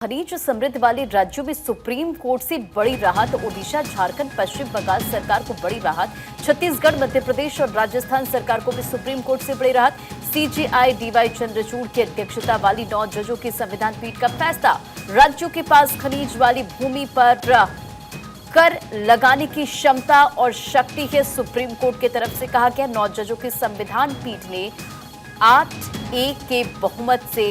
खनिज समृद्ध वाले राज्यों में सुप्रीम कोर्ट से बड़ी राहत। ओडिशा, झारखंड, पश्चिम बंगाल सरकार को बड़ी राहत। छत्तीसगढ़, मध्य प्रदेश और राजस्थान सरकार को भी सुप्रीम कोर्ट से बड़ी राहत। सीजेआई डीवाई चंद्रचूड़ की अध्यक्षता वाली 9 जजों की संविधान पीठ का फैसला। राज्यों के पास खनिज वाली भूमि पर कर लगाने की क्षमता और शक्ति है, सुप्रीम कोर्ट की तरफ से कहा गया। 9 जजों की संविधान पीठ ने 8-1 के बहुमत से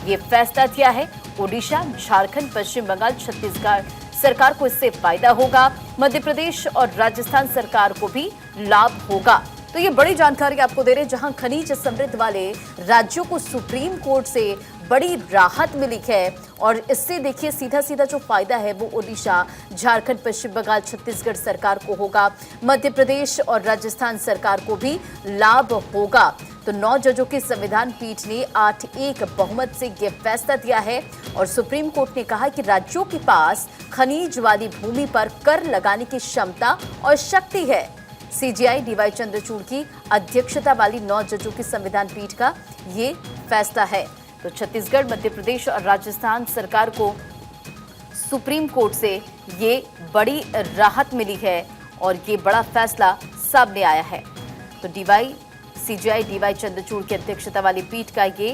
ये फैसला दिया है। ओडिशा, झारखंड, पश्चिम बंगाल, छत्तीसगढ़ सरकार को इससे फायदा होगा। मध्य प्रदेश और राजस्थान सरकार को भी लाभ होगा। तो ये बड़ी जानकारी आपको दे रहे हैं, जहां खनिज समृद्ध वाले राज्यों को सुप्रीम कोर्ट से बड़ी राहत मिली है। और इससे देखिए सीधा सीधा जो फायदा है वो ओडिशा, झारखंड, पश्चिम बंगाल, छत्तीसगढ़ सरकार को होगा। मध्य प्रदेश और राजस्थान सरकार को भी लाभ होगा। तो 9 जजों की संविधान पीठ ने 8-1 बहुमत से यह फैसला दिया है। और सुप्रीम कोर्ट ने कहा कि राज्यों के पास खनिज वाली भूमि पर कर लगाने की क्षमता और शक्ति है। सीजेआई डीवाई चंद्रचूड़ की अध्यक्षता वाली 9 जजों की संविधान पीठ का ये फैसला है। तो छत्तीसगढ़, मध्य प्रदेश और राजस्थान सरकार को सुप्रीम कोर्ट से ये बड़ी राहत मिली है और ये बड़ा फैसला सामने आया है। तो सीजेआई डीवाई चंद्रचूड़ की अध्यक्षता वाली पीठ का ये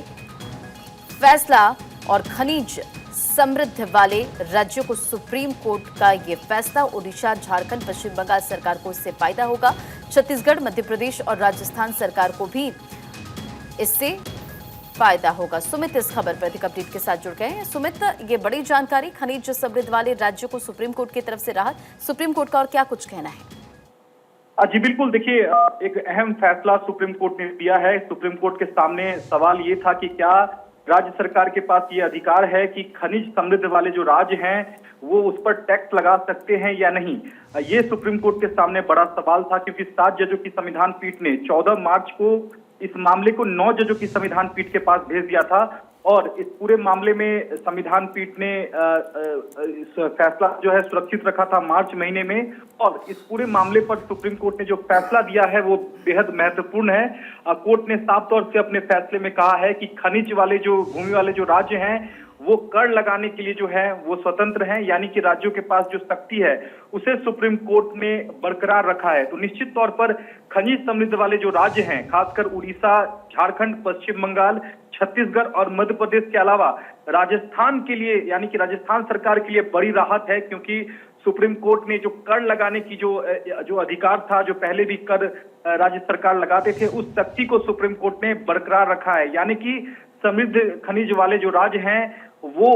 फैसला और खनिज समृद्ध वाले राज्यों को सुप्रीम कोर्ट का ये फैसला। ओडिशा, झारखंड, पश्चिम बंगाल सरकार को इससे फायदा होगा। छत्तीसगढ़, मध्य प्रदेश और राजस्थान सरकार को भी इससे फायदा होगा। सुमित इस खबर पर अधिक अपडेट के साथ जुड़ गए हैं। सुमित, ये बड़ी जानकारी, खनिज समृद्ध वाले राज्यों को सुप्रीम कोर्ट की तरफ से राहत, सुप्रीम कोर्ट का और क्या कुछ कहना है? जी बिल्कुल, देखिए एक अहम फैसला सुप्रीम कोर्ट ने दिया है। सुप्रीम कोर्ट के सामने सवाल ये था कि क्या राज्य सरकार के पास ये अधिकार है कि खनिज समृद्ध वाले जो राज्य हैं वो उस पर टैक्स लगा सकते हैं या नहीं। ये सुप्रीम कोर्ट के सामने बड़ा सवाल था, क्योंकि 7 जजों की संविधान पीठ ने 14 मार्च को इस मामले को 9 जजों की संविधान पीठ के पास भेज दिया था। और इस पूरे मामले में संविधान पीठ ने फैसला जो है सुरक्षित रखा था मार्च महीने में। और इस पूरे मामले पर सुप्रीम कोर्ट ने जो फैसला दिया है वो बेहद महत्वपूर्ण है। कोर्ट ने साफ तौर से अपने फैसले में कहा है कि खनिज वाले जो भूमि वाले जो राज्य हैं वो कर लगाने के लिए जो है वो स्वतंत्र हैं, यानी कि राज्यों के पास जो शक्ति है उसे सुप्रीम कोर्ट ने बरकरार रखा है। तो निश्चित तौर पर खनिज समृद्ध वाले जो राज्य हैं, खासकर उड़ीसा, झारखंड, पश्चिम बंगाल, छत्तीसगढ़ और मध्य प्रदेश के अलावा राजस्थान के लिए, यानी कि राजस्थान सरकार के लिए बड़ी राहत है, क्योंकि सुप्रीम कोर्ट ने जो कर लगाने की जो अधिकार था, जो पहले भी कर राज्य सरकार लगाते थे, उस शक्ति को सुप्रीम कोर्ट ने बरकरार रखा है। यानी कि समृद्ध खनिज वाले जो राज्य हैं वो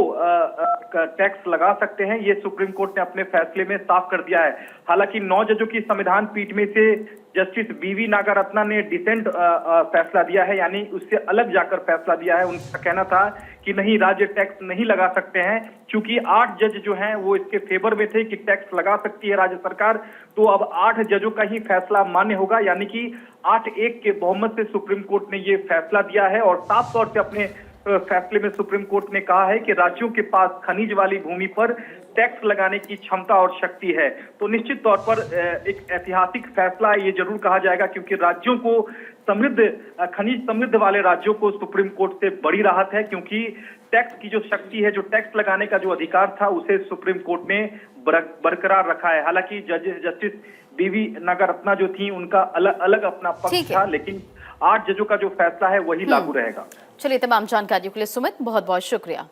टैक्स लगा सकते हैं। ये सुप्रीम कोर्ट ने अपने फैसले में साफ कर दिया है। हालांकि 9 जजों की संविधान पीठ में से जस्टिस बीवी नागारत्ना ने डिसेंट फैसला दिया है, यानी उससे अलग जाकर फैसला दिया है। उनका कहना था कि नहीं, राज्य टैक्स नहीं लगा सकते हैं, क्योंकि 8 जज जो हैं वो इसके फेवर में थे कि टैक्स लगा सकती है राज्य सरकार। तो अब 8 जजों का ही फैसला मान्य होगा, यानी कि 8-1 के बहुमत से सुप्रीम कोर्ट ने ये फैसला दिया है। और साफ तौर से अपने फैसले में सुप्रीम कोर्ट ने कहा है कि राज्यों के पास खनिज वाली भूमि पर टैक्स लगाने की क्षमता और शक्ति है। तो निश्चित तौर पर एक ऐतिहासिक फैसला ये जरूर कहा जाएगा, क्योंकि राज्यों को खनिज समृद्ध वाले राज्यों को सुप्रीम कोर्ट से बड़ी राहत है, क्योंकि टैक्स की जो शक्ति है, जो टैक्स लगाने का जो अधिकार था, उसे सुप्रीम कोर्ट ने बरकरार रखा है। हालांकि जस्टिस बीवी नागारत्ना जो थी उनका अलग अपना पक्ष था, लेकिन 8 जजों का जो फैसला है वही लागू रहेगा। चलिए, तमाम जानकारियों के लिए सुमित बहुत बहुत शुक्रिया।